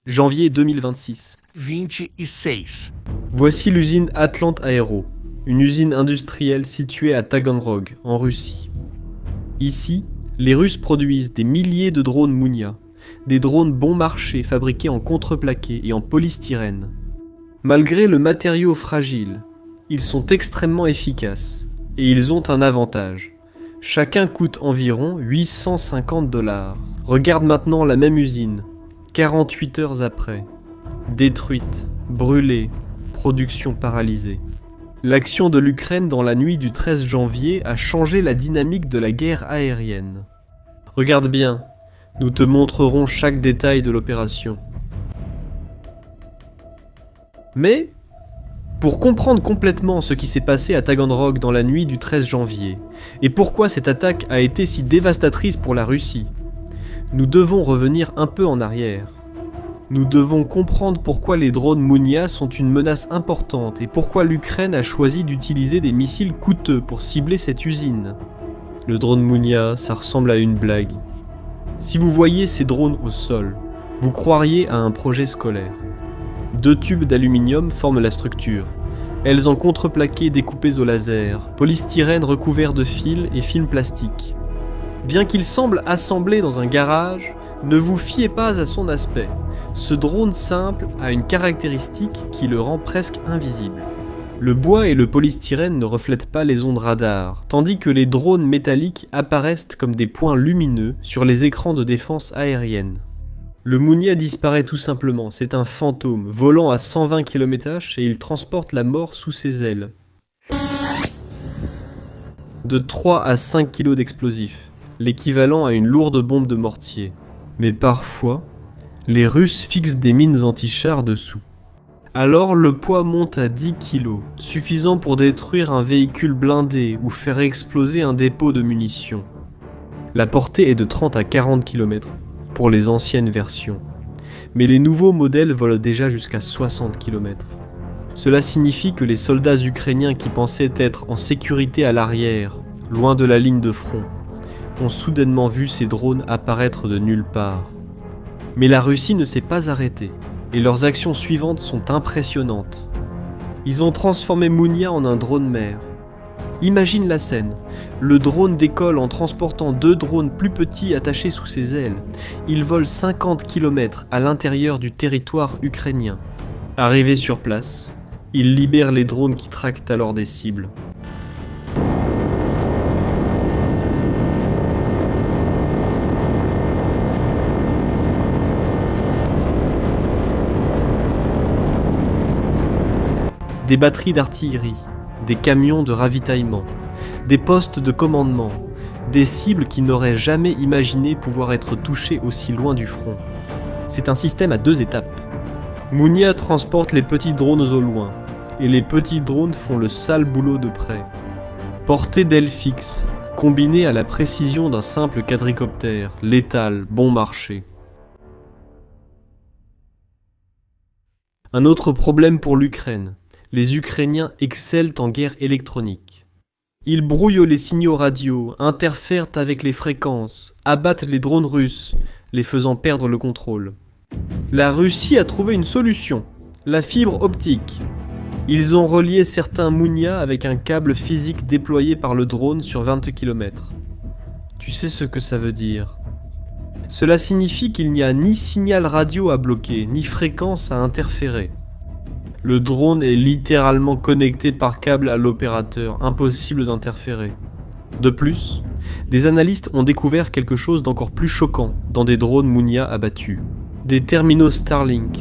Janvier 2026. 26. Voici l'usine Atlant Aero, une usine industrielle située à Taganrog, en Russie. Ici, les Russes produisent des milliers de drones Munia, des drones bon marché fabriqués en contreplaqué et en polystyrène. Malgré le matériau fragile, ils sont extrêmement efficaces, et ils ont un avantage. Chacun coûte environ 850 $. Regarde maintenant la même usine, 48 heures après. Détruite, brûlée, production paralysée. L'action de l'Ukraine dans la nuit du 13 janvier a changé la dynamique de la guerre aérienne. Regarde bien, nous te montrerons chaque détail de l'opération. Mais, pour comprendre complètement ce qui s'est passé à Taganrog dans la nuit du 13 janvier, et pourquoi cette attaque a été si dévastatrice pour la Russie, nous devons revenir un peu en arrière. Nous devons comprendre pourquoi les drones Munia sont une menace importante et pourquoi l'Ukraine a choisi d'utiliser des missiles coûteux pour cibler cette usine. Le drone Munia, ça ressemble à une blague. Si vous voyez ces drones au sol, vous croiriez à un projet scolaire. 2 tubes d'aluminium forment la structure. Elles en contreplaqué découpées au laser, polystyrène recouvert de fils et film plastique. Bien qu'il semble assemblé dans un garage, ne vous fiez pas à son aspect. Ce drone simple a une caractéristique qui le rend presque invisible. Le bois et le polystyrène ne reflètent pas les ondes radar, tandis que les drones métalliques apparaissent comme des points lumineux sur les écrans de défense aérienne. Le Munia disparaît tout simplement, c'est un fantôme, volant à 120 km/h et il transporte la mort sous ses ailes. De 3 à 5 kg d'explosifs, l'équivalent à une lourde bombe de mortier. Mais parfois, les Russes fixent des mines anti-chars dessous. Alors le poids monte à 10 kg, suffisant pour détruire un véhicule blindé ou faire exploser un dépôt de munitions. La portée est de 30 à 40 km pour les anciennes versions, mais les nouveaux modèles volent déjà jusqu'à 60 km. Cela signifie que les soldats ukrainiens qui pensaient être en sécurité à l'arrière, loin de la ligne de front, ont soudainement vu ces drones apparaître de nulle part. Mais la Russie ne s'est pas arrêtée, et leurs actions suivantes sont impressionnantes. Ils ont transformé Munia en un drone-mer. Imagine la scène, le drone décolle en transportant 2 drones plus petits attachés sous ses ailes. Il vole 50 km à l'intérieur du territoire ukrainien. Arrivé sur place, il libère les drones qui traquent alors des cibles. Des batteries d'artillerie, des camions de ravitaillement, des postes de commandement, des cibles qui n'auraient jamais imaginé pouvoir être touchées aussi loin du front. C'est un système à 2 étapes. Munia transporte les petits drones au loin, et les petits drones font le sale boulot de près. Portée d'ailes fixes, combinée à la précision d'un simple quadricoptère, létal, bon marché. Un autre problème pour l'Ukraine. Les Ukrainiens excellent en guerre électronique. Ils brouillent les signaux radio, interfèrent avec les fréquences, abattent les drones russes, les faisant perdre le contrôle. La Russie a trouvé une solution, la fibre optique. Ils ont relié certains Munia avec un câble physique déployé par le drone sur 20 km. Tu sais ce que ça veut dire? Cela signifie qu'il n'y a ni signal radio à bloquer, ni fréquence à interférer. Le drone est littéralement connecté par câble à l'opérateur, impossible d'interférer. De plus, des analystes ont découvert quelque chose d'encore plus choquant dans des drones Munia abattus. Des terminaux Starlink,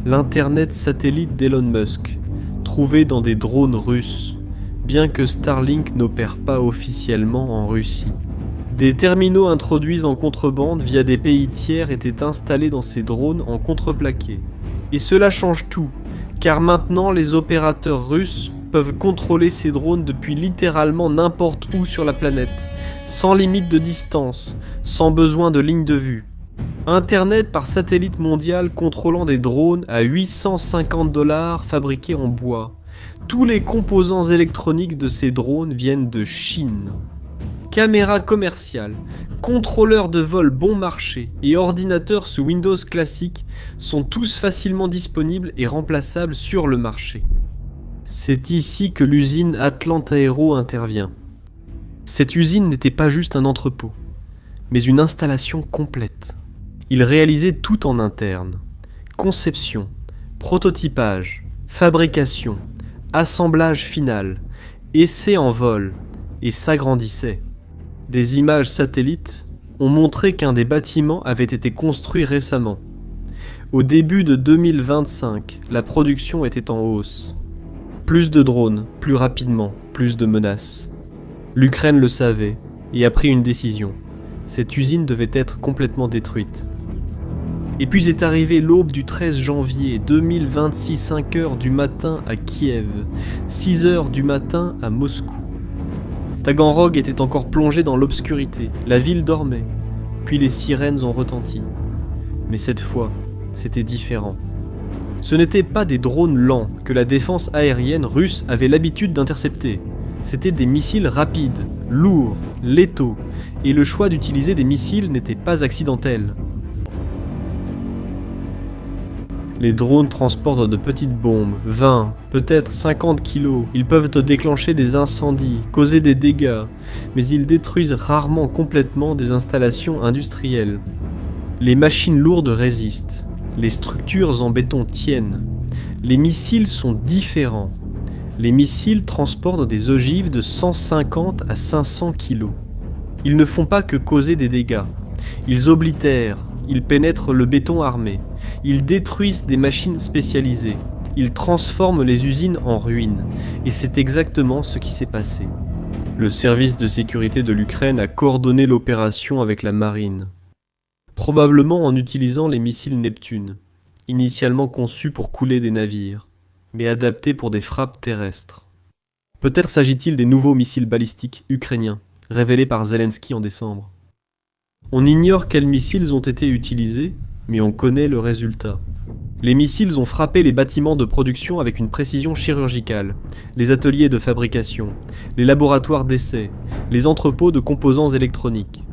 l'internet satellite d'Elon Musk, trouvés dans des drones russes, bien que Starlink n'opère pas officiellement en Russie. Des terminaux introduits en contrebande via des pays tiers étaient installés dans ces drones en contreplaqué. Et cela change tout, car maintenant les opérateurs russes peuvent contrôler ces drones depuis littéralement n'importe où sur la planète, sans limite de distance, sans besoin de ligne de vue. Internet par satellite mondial contrôlant des drones à 850 $ fabriqués en bois. Tous les composants électroniques de ces drones viennent de Chine. Caméras commerciales, contrôleurs de vol bon marché et ordinateurs sous Windows classique sont tous facilement disponibles et remplaçables sur le marché. C'est ici que l'usine Atlanta Aero intervient. Cette usine n'était pas juste un entrepôt, mais une installation complète. Il réalisait tout en interne. Conception, prototypage, fabrication, assemblage final, essai en vol, et s'agrandissait. Des images satellites ont montré qu'un des bâtiments avait été construit récemment. Au début de 2025, la production était en hausse. Plus de drones, plus rapidement, plus de menaces. L'Ukraine le savait et a pris une décision. Cette usine devait être complètement détruite. Et puis est arrivée l'aube du 13 janvier 2026, 5 heures du matin à Kiev, 6 heures du matin à Moscou. Taganrog était encore plongé dans l'obscurité, la ville dormait, puis les sirènes ont retenti. Mais cette fois, c'était différent. Ce n'étaient pas des drones lents que la défense aérienne russe avait l'habitude d'intercepter. C'étaient des missiles rapides, lourds, létaux, et le choix d'utiliser des missiles n'était pas accidentel. Les drones transportent de petites bombes, 20, peut-être 50 kilos. Ils peuvent déclencher des incendies, causer des dégâts, mais ils détruisent rarement complètement des installations industrielles. Les machines lourdes résistent, les structures en béton tiennent. Les missiles sont différents. Les missiles transportent des ogives de 150 à 500 kilos. Ils ne font pas que causer des dégâts. Ils oblitèrent, ils pénètrent le béton armé. Ils détruisent des machines spécialisées. Ils transforment les usines en ruines. Et c'est exactement ce qui s'est passé. Le service de sécurité de l'Ukraine a coordonné l'opération avec la marine. Probablement en utilisant les missiles Neptune, initialement conçus pour couler des navires, mais adaptés pour des frappes terrestres. Peut-être s'agit-il des nouveaux missiles balistiques ukrainiens, révélés par Zelensky en décembre. On ignore quels missiles ont été utilisés, mais on connaît le résultat. Les missiles ont frappé les bâtiments de production avec une précision chirurgicale, les ateliers de fabrication, les laboratoires d'essais, les entrepôts de composants électroniques.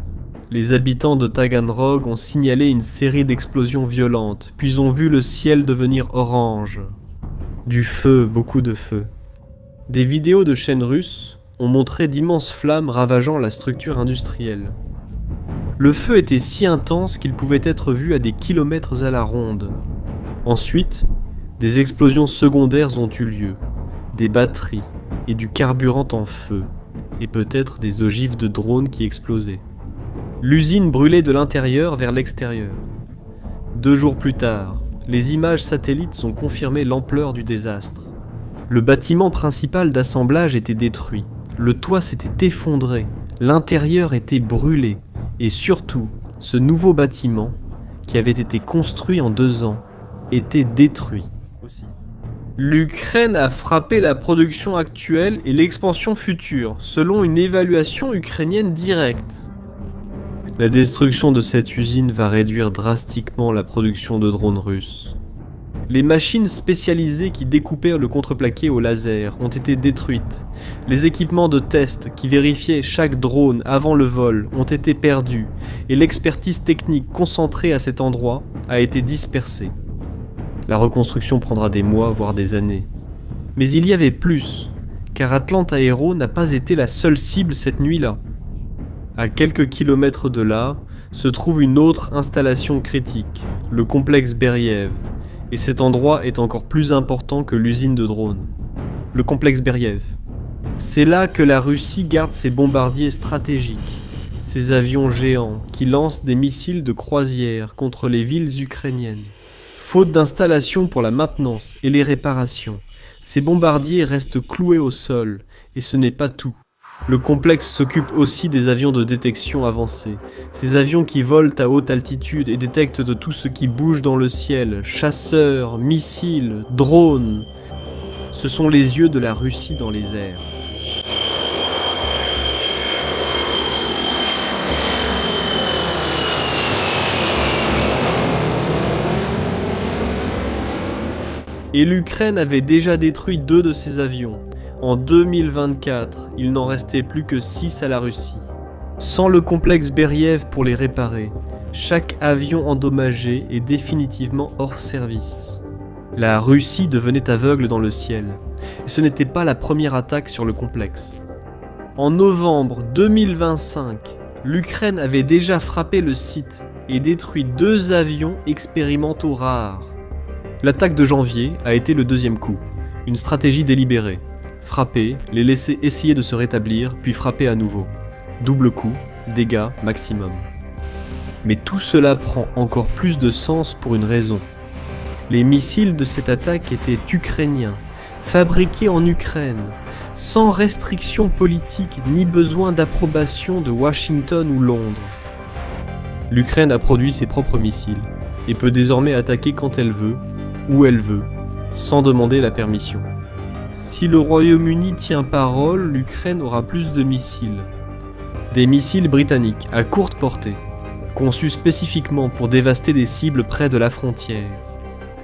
Les habitants de Taganrog ont signalé une série d'explosions violentes, puis ont vu le ciel devenir orange. Du feu, beaucoup de feu. Des vidéos de chaînes russes ont montré d'immenses flammes ravageant la structure industrielle. Le feu était si intense qu'il pouvait être vu à des kilomètres à la ronde. Ensuite, des explosions secondaires ont eu lieu, des batteries et du carburant en feu, et peut-être des ogives de drones qui explosaient. L'usine brûlait de l'intérieur vers l'extérieur. 2 jours plus tard, les images satellites ont confirmé l'ampleur du désastre. Le bâtiment principal d'assemblage était détruit, le toit s'était effondré, l'intérieur était brûlé, et surtout, ce nouveau bâtiment, qui avait été construit en 2 ans, était détruit aussi. L'Ukraine a frappé la production actuelle et l'expansion future, selon une évaluation ukrainienne directe. La destruction de cette usine va réduire drastiquement la production de drones russes. Les machines spécialisées qui découpaient le contreplaqué au laser ont été détruites. Les équipements de test qui vérifiaient chaque drone avant le vol ont été perdus et l'expertise technique concentrée à cet endroit a été dispersée. La reconstruction prendra des mois, voire des années. Mais il y avait plus, car Atlanta Aero n'a pas été la seule cible cette nuit-là. À quelques kilomètres de là, se trouve une autre installation critique, le complexe Beriev, et cet endroit est encore plus important que l'usine de drones. Le complexe Beriev. C'est là que la Russie garde ses bombardiers stratégiques, ces avions géants qui lancent des missiles de croisière contre les villes ukrainiennes. Faute d'installation pour la maintenance et les réparations, ces bombardiers restent cloués au sol, et ce n'est pas tout. Le complexe s'occupe aussi des avions de détection avancés, ces avions qui volent à haute altitude et détectent de tout ce qui bouge dans le ciel, chasseurs, missiles, drones. Ce sont les yeux de la Russie dans les airs. Et l'Ukraine avait déjà détruit 2 de ces avions. En 2024, il n'en restait plus que 6 à la Russie. Sans le complexe Beriev pour les réparer, chaque avion endommagé est définitivement hors service. La Russie devenait aveugle dans le ciel, et ce n'était pas la première attaque sur le complexe. En novembre 2025, l'Ukraine avait déjà frappé le site et détruit 2 avions expérimentaux rares. L'attaque de janvier a été le deuxième coup, une stratégie délibérée. Frapper, les laisser essayer de se rétablir, puis frapper à nouveau. Double coup, dégâts maximum. Mais tout cela prend encore plus de sens pour une raison. Les missiles de cette attaque étaient ukrainiens, fabriqués en Ukraine, sans restriction politique ni besoin d'approbation de Washington ou Londres. L'Ukraine a produit ses propres missiles et peut désormais attaquer quand elle veut, où elle veut, sans demander la permission. Si le Royaume-Uni tient parole, l'Ukraine aura plus de missiles. Des missiles britanniques à courte portée, conçus spécifiquement pour dévaster des cibles près de la frontière.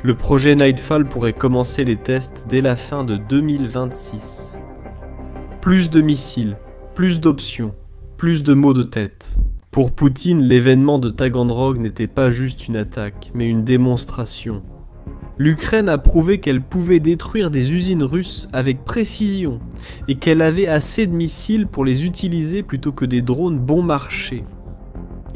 Le projet Nightfall pourrait commencer les tests dès la fin de 2026. Plus de missiles, plus d'options, plus de maux de tête. Pour Poutine, l'événement de Taganrog n'était pas juste une attaque, mais une démonstration. L'Ukraine a prouvé qu'elle pouvait détruire des usines russes avec précision et qu'elle avait assez de missiles pour les utiliser plutôt que des drones bon marché.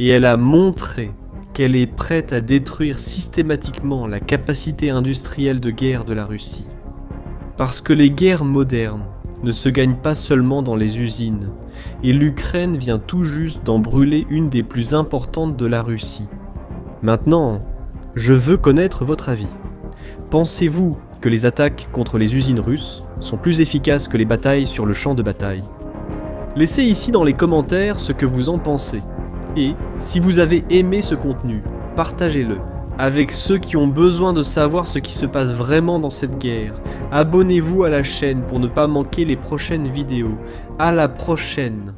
Et elle a montré qu'elle est prête à détruire systématiquement la capacité industrielle de guerre de la Russie. Parce que les guerres modernes ne se gagnent pas seulement dans les usines, et l'Ukraine vient tout juste d'en brûler une des plus importantes de la Russie. Maintenant, je veux connaître votre avis. Pensez-vous que les attaques contre les usines russes sont plus efficaces que les batailles sur le champ de bataille? Laissez ici dans les commentaires ce que vous en pensez. Et, si vous avez aimé ce contenu, partagez-le avec ceux qui ont besoin de savoir ce qui se passe vraiment dans cette guerre. Abonnez-vous à la chaîne pour ne pas manquer les prochaines vidéos. À la prochaine!